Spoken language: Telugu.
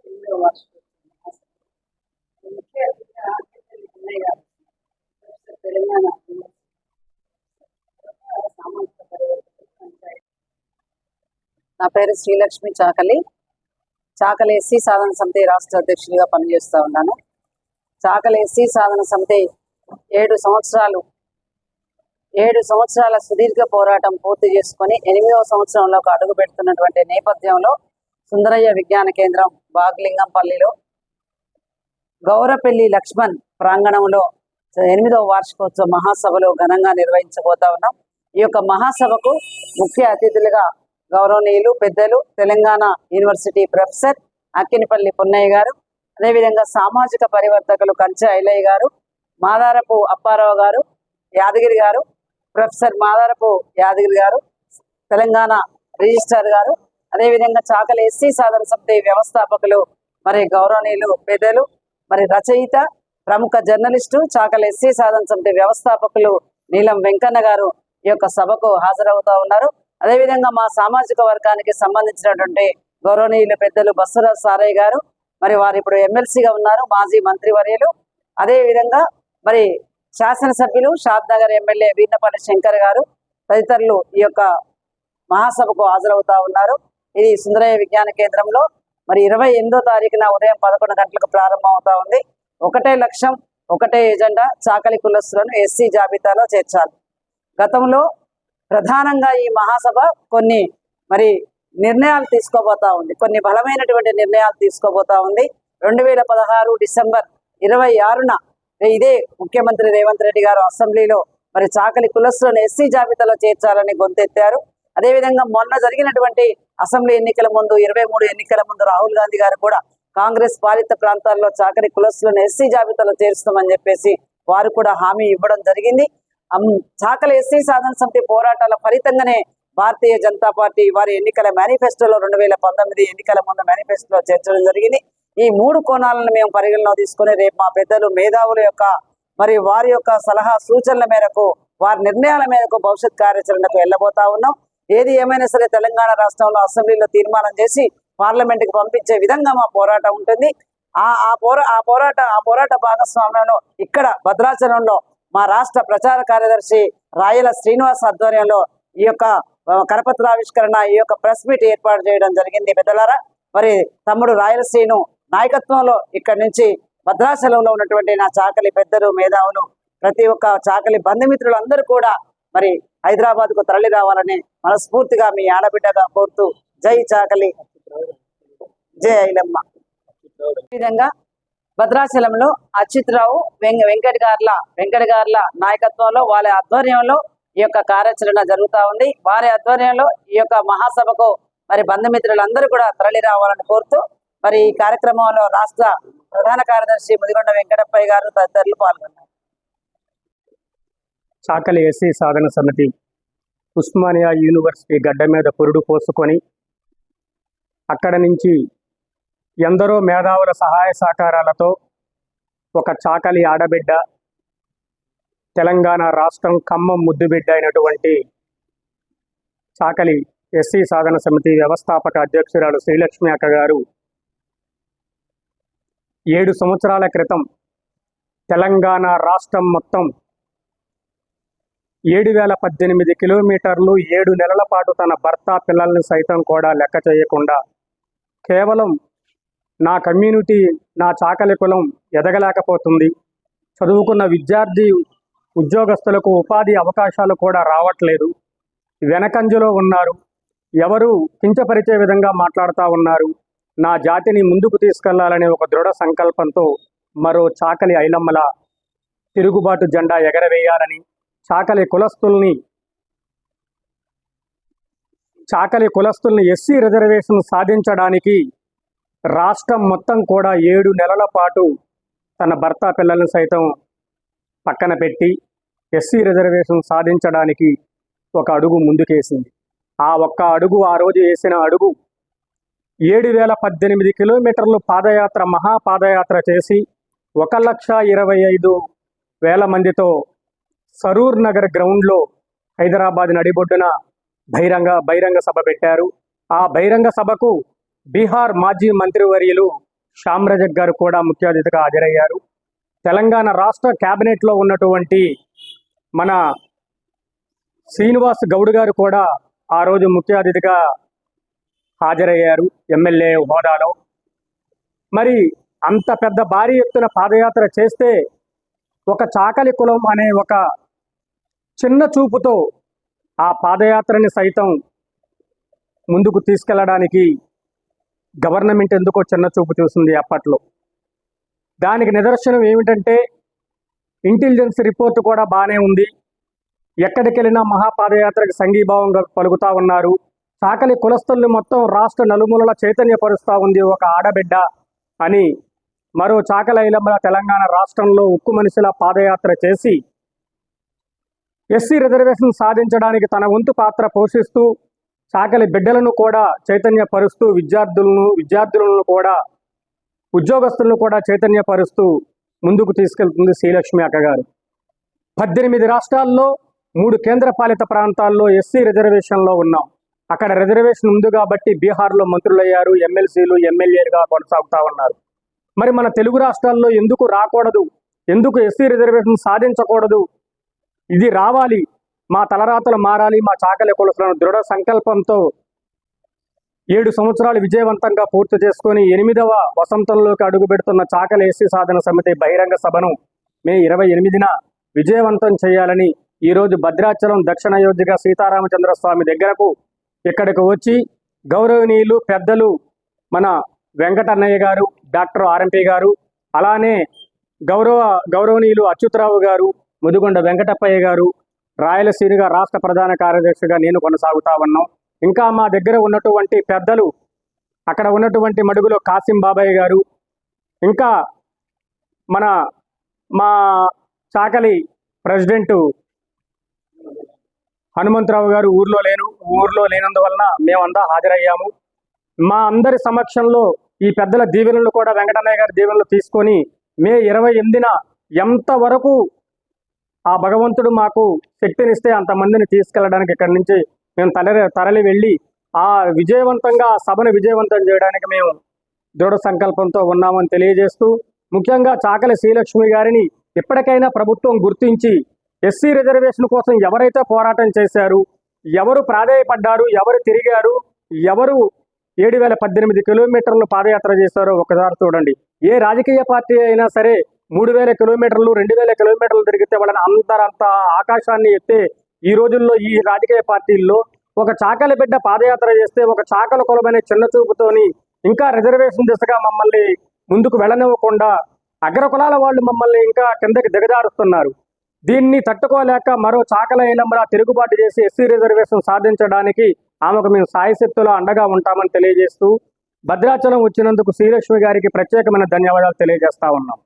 ఎనిమిదవ వార్షికోత్సవం ముఖ్య అతిథిగా ఆర్కేపల్లి పుల్లయ్య గారు, తెలంగాణ సామాజిక పరివర్తన పంచాయతీ. నా పేరు శ్రీలక్ష్మి చాకలి. చాకలి ఎస్సీ సాధన సమితి రాష్ట్ర అధ్యక్షుడిగా పనిచేస్తూ ఉన్నాను. చాకలి ఎస్సీ సాధన సమితి 7 సంవత్సరాల సుదీర్ఘ పోరాటం పూర్తి చేసుకొని 8వ సంవత్సరంలోకి అడుగు పెడుతున్నటువంటి నేపథ్యంలో సుందరయ్య విజ్ఞాన కేంద్రం బాగ్లింగంపల్లిలో గౌరపల్లి లక్ష్మణ్ ప్రాంగణంలో 8వ వార్షికోత్సవ మహాసభలు ఘనంగా నిర్వహించబోతా ఉన్నాం. ఈ యొక్క మహాసభకు ముఖ్య అతిథులుగా గౌరవనీయులు పెద్దలు తెలంగాణ యూనివర్సిటీ ప్రొఫెసర్ అక్కినిపల్లి పున్నయ్య గారు, అదేవిధంగా సామాజిక పరివర్తకులు కంచె ఐలయ్య గారు, మాదారపు అప్పారావు గారు, యాదగిరి గారు, ప్రొఫెసర్ మాదారపు యాదగిరి గారు, తెలంగాణ రిజిస్ట్రార్ గారు, అదేవిధంగా చాకలి ఎస్సీ సాధన సమితి వ్యవస్థాపకులు మరి గౌరవనీయులు పెద్దలు మరి రచయిత ప్రముఖ జర్నలిస్టు చాకలి ఎస్సీ సాధన సమితి వ్యవస్థాపకులు నీలం వెంకన్న గారు ఈ యొక్క సభకు హాజరవుతా ఉన్నారు. అదేవిధంగా మా సామాజిక వర్గానికి సంబంధించినటువంటి గౌరవనీయులు పెద్దలు బస్సురాజ్ సారయ్య గారు, మరి వారు ఇప్పుడు ఎమ్మెల్సీగా ఉన్నారు, మాజీ మంత్రివర్యులు. అదేవిధంగా మరి శాసనసభ్యులు షాద్నగర్ ఎమ్మెల్యే వీర్నపల్లి శంకర్ గారు తదితరులు ఈ యొక్క మహాసభకు హాజరవుతా ఉన్నారు. ఇది సుందరయ్య విజ్ఞాన కేంద్రంలో మరి 28వ తారీఖున ఉదయం 11 గంటలకు ప్రారంభం అవుతా ఉంది. ఒకటే లక్ష్యం, ఒకటే ఎజెండా, చాకలి కులస్తులను ఎస్సీ జాబితాలో చేర్చాలి. గతంలో ప్రధానంగా ఈ మహాసభ కొన్ని మరి నిర్ణయాలు తీసుకోబోతా ఉంది, కొన్ని బలమైనటువంటి నిర్ణయాలు తీసుకోబోతా ఉంది. 2016 డిసెంబర్ 26న ఇదే ముఖ్యమంత్రి రేవంత్ రెడ్డి గారు అసెంబ్లీలో మరి చాకలి కులస్తులను ఎస్సీ జాబితాలో చేర్చాలని గొంతెత్తారు. అదేవిధంగా మొన్న జరిగినటువంటి అసెంబ్లీ ఎన్నికల ముందు 23 ఎన్నికల ముందు రాహుల్ గాంధీ గారు కూడా కాంగ్రెస్ పాలిత ప్రాంతాల్లో చాకలి కులస్తులను ఎస్సీ జాబితాలో చేరుస్తామని చెప్పేసి వారు కూడా హామీ ఇవ్వడం జరిగింది. చాకలి ఎస్సీ సాధన సమితి పోరాటాల ఫలితంగానే భారతీయ జనతా పార్టీ వారి ఎన్నికల మేనిఫెస్టోలో 2019 ఎన్నికల ముందు మేనిఫెస్టోలో చేర్చడం జరిగింది. ఈ 3 కోణాలను మేము పరిగణలో తీసుకుని రేపు మా పెద్దలు మేధావుల యొక్క మరి వారి యొక్క సలహా సూచనల మేరకు వారి నిర్ణయాల మేరకు భవిష్యత్ కార్యాచరణకు వెళ్ళబోతా ఉన్నాం. ఏది ఏమైనా సరే తెలంగాణ రాష్ట్రంలో అసెంబ్లీలో తీర్మానం చేసి పార్లమెంట్కి పంపించే విధంగా మా పోరాటం ఉంటుంది. ఆ పోరాట భాగస్వామ్యంలో ఇక్కడ భద్రాచలంలో మా రాష్ట్ర ప్రచార కార్యదర్శి రాయల శ్రీనివాస్ ఆధ్వర్యంలో ఈ యొక్క కరపత్రావిష్కరణ, ఈ యొక్క ప్రెస్ మీట్ ఏర్పాటు చేయడం జరిగింది. పెద్దలారా, మరి తమ్ముడు రాయల శ్రీను నాయకత్వంలో ఇక్కడి నుంచి భద్రాచలంలో ఉన్నటువంటి నా చాకలి పెద్దలు మేధావులు ప్రతి ఒక్క చాకలి బంధుమిత్రులందరూ కూడా మరి హైదరాబాద్కు తరలి రావాలని మనస్ఫూర్తిగా మీ ఆడబిడ్డగా కోరుతూ జై చాకలి, జై ఐలమ్మ. ఈ విధంగా భద్రాచలంలో అచ్యుతరావు వెంకట్ గార్ల నాయకత్వంలో వాళ్ళ ఆధ్వర్యంలో ఈ యొక్క కార్యాచరణ జరుగుతూ ఉంది. వారి ఆధ్వర్యంలో ఈ యొక్క మహాసభకు మరి బంధుమిత్రులందరూ కూడా తరలి రావాలని కోరుతూ మరి ఈ కార్యక్రమంలో రాష్ట్ర ప్రధాన కార్యదర్శి ముదిగొండ వెంకటప్పయ్య గారు తదితరులు పాల్గొన్నారు. చాకలి ఎస్సీ సాధన సమితి ఉస్మానియా యూనివర్సిటీ గడ్డ మీద పురుడు పోసుకొని అక్కడ నుంచి ఎందరో మేధావుల సహాయ సహకారాలతో ఒక చాకలి ఆడబిడ్డ, తెలంగాణ రాష్ట్రం ఖమ్మం ముద్దుబిడ్డ అయినటువంటి చాకలి ఎస్సీ సాధన సమితి వ్యవస్థాపక అధ్యక్షురాలు శ్రీలక్ష్మి అక్క గారు 7 సంవత్సరాల క్రితం తెలంగాణ రాష్ట్రం మొత్తం 7018 కిలోమీటర్లు 7 నెలల పాటు తన భర్త పిల్లల్ని సైతం కూడా లెక్క చేయకుండా కేవలం నా కమ్యూనిటీ, నా చాకలి కులం ఎదగలేకపోతుంది, చదువుకున్న విద్యార్థి ఉద్యోగస్తులకు ఉపాధి అవకాశాలు కూడా రావట్లేదు, వెనకంజలో ఉన్నారు, ఎవరు కించపరిచే విధంగా మాట్లాడుతూ ఉన్నారు, నా జాతిని ముందుకు తీసుకెళ్లాలనే ఒక దృఢ సంకల్పంతో మరో చాకలి ఐలమ్మల తిరుగుబాటు జెండా ఎగరవేయాలని, చాకలి కులస్తుల్ని ఎస్సీ రిజర్వేషన్ సాధించడానికి రాష్ట్రం మొత్తం కూడా 7 నెలల పాటు తన భర్త పిల్లల్ని సైతం పక్కన పెట్టి ఎస్సీ రిజర్వేషన్ సాధించడానికి ఒక అడుగు ముందుకేసింది. ఆ ఒక్క అడుగు, ఆ రోజు వేసిన అడుగు 7018 కిలోమీటర్లు పాదయాత్ర, మహాపాదయాత్ర చేసి 1,25,000 మందితో సరూర్ నగర్ గ్రౌండ్లో హైదరాబాద్ నడిబొడ్డున బహిరంగ సభ పెట్టారు. ఆ బహిరంగ సభకు బీహార్ మాజీ మంత్రివర్యులు శ్యామ్ రజక్ గారు కూడా ముఖ్య అతిథిగా హాజరయ్యారు. తెలంగాణ రాష్ట్ర కేబినెట్లో ఉన్నటువంటి మన శ్రీనివాస్ గౌడ్ గారు కూడా ఆ రోజు ముఖ్య అతిథిగా హాజరయ్యారు ఎమ్మెల్యే హోదాలో. మరి అంత పెద్ద భారీ ఎత్తున పాదయాత్ర చేస్తే ఒక చాకలి కులం అనే ఒక చిన్న చూపుతో ఆ పాదయాత్రని సైతం ముందుకు తీసుకెళ్లడానికి గవర్నమెంట్ ఎందుకో చిన్న చూపు చూసింది అప్పట్లో. దానికి నిదర్శనం ఏమిటంటే ఇంటెలిజెన్స్ రిపోర్ట్ కూడా బాగానే ఉంది. ఎక్కడికి వెళ్ళినా మహాపాదయాత్రకు సంఘీభావంగా పలుకుతా ఉన్నారు. చాకలి కులస్తుల్ని మొత్తం రాష్ట్ర నలుమూలల చైతన్యపరుస్తూ ఉంది ఒక ఆడబిడ్డ అని. మరో చాకలి ఐలమ్మ తెలంగాణ రాష్ట్రంలో ఉక్కు మనిషిలా పాదయాత్ర చేసి ఎస్సీ రిజర్వేషన్ సాధించడానికి తన వంతు పాత్ర పోషిస్తూ చాకలి బిడ్డలను కూడా చైతన్యపరుస్తూ విద్యార్థులను కూడా ఉద్యోగస్తులను కూడా చైతన్యపరుస్తూ ముందుకు తీసుకెళ్తుంది శ్రీలక్ష్మి అక్క గారు. 18 రాష్ట్రాల్లో 3 కేంద్రపాలిత ప్రాంతాల్లో ఎస్సీ రిజర్వేషన్లో ఉన్నాం. అక్కడ రిజర్వేషన్ ఉంది కాబట్టి బీహార్లో మంత్రులయ్యారు, ఎమ్మెల్సీలు ఎమ్మెల్యేలుగా కొనసాగుతూ ఉన్నారు. మరి మన తెలుగు రాష్ట్రాల్లో ఎందుకు రాకూడదు? ఎందుకు ఎస్సీ రిజర్వేషన్ సాధించకూడదు? ఇది రావాలి, మా తలరాతలు మారాలి, మా చాకలి కులస్తులను దృఢ సంకల్పంతో 7 సంవత్సరాలు విజయవంతంగా పూర్తి చేసుకొని 8వ వసంతంలోకి అడుగుపెడుతున్న చాకలి ఎస్సీ సాధన సమితి బహిరంగ సభను మే 28న విజయవంతం చేయాలని ఈరోజు భద్రాచలం దక్షిణ అయోధ్యగా సీతారామచంద్ర స్వామి దగ్గరకు ఇక్కడికి వచ్చి గౌరవనీయులు పెద్దలు మన వెంకటన్నయ్య గారు, డాక్టర్ ఆర్ఎంపీ గారు, అలానే గౌరవనీయులు అచ్యుతరావు గారు, ముదిగొండ వెంకటప్పయ్య గారు, రాయలసీనిగా రాష్ట్ర ప్రధాన కార్యదర్శిగా నేను కొనసాగుతా ఉన్నాం. ఇంకా మా దగ్గర ఉన్నటువంటి పెద్దలు అక్కడ ఉన్నటువంటి మడుగులో కాసిం బాబాయ్ గారు, ఇంకా మా చాకలి ప్రెసిడెంటు హనుమంతరావు గారు ఊర్లో లేనందువలన మేమంతా హాజరయ్యాము. మా అందరి సమక్షంలో ఈ పెద్దల దీవెనలు కూడా వెంకటన్నయ్య గారి దీవెనలు తీసుకొని మే 28న ఎంతవరకు ఆ భగవంతుడు మాకు శక్తినిస్తే అంతమందిని తీసుకెళ్ళడానికి ఇక్కడి నుంచి మేము తరలి వెళ్ళి ఆ విజయవంతంగా ఆ సభను విజయవంతం చేయడానికి మేము దృఢ సంకల్పంతో ఉన్నామని తెలియజేస్తూ, ముఖ్యంగా చాకలి శ్రీలక్ష్మి గారిని ఇప్పటికైనా ప్రభుత్వం గుర్తించి ఎస్సీ రిజర్వేషన్ కోసం ఎవరైతే పోరాటం చేశారు, ఎవరు ప్రాధేయపడ్డారు, ఎవరు తిరిగారు, ఎవరు 7,018 కిలోమీటర్లు పాదయాత్ర చేశారో ఒకసారి చూడండి. ఏ రాజకీయ పార్టీ అయినా సరే 3,000 కిలోమీటర్లు 2,000 కిలోమీటర్లు తిరిగితే వాళ్ళని అంత ఆకాశాన్ని ఎత్తే ఈ రోజుల్లో ఈ రాజకీయ పార్టీల్లో ఒక చాకలి బిడ్డ పాదయాత్ర చేస్తే ఒక చాకలి కులమనే చిన్న చూపుతోని ఇంకా రిజర్వేషన్ దిశగా మమ్మల్ని ముందుకు వెళ్ళనివ్వకుండా అగ్రకులాల వాళ్ళు మమ్మల్ని ఇంకా కిందకి దిగజారుస్తున్నారు. దీన్ని తట్టుకోలేక మరో చాకలి ఐలమ్మలా తిరుగుబాటు చేసి ఎస్సీ రిజర్వేషన్ సాధించడానికి ఆమెకు మేము సాయశక్తులో అండగా ఉంటామని తెలియజేస్తూ భద్రాచలం వచ్చినందుకు శ్రీలక్ష్మి గారికి ప్రత్యేకమైన ధన్యవాదాలు తెలియజేస్తా ఉన్నాం.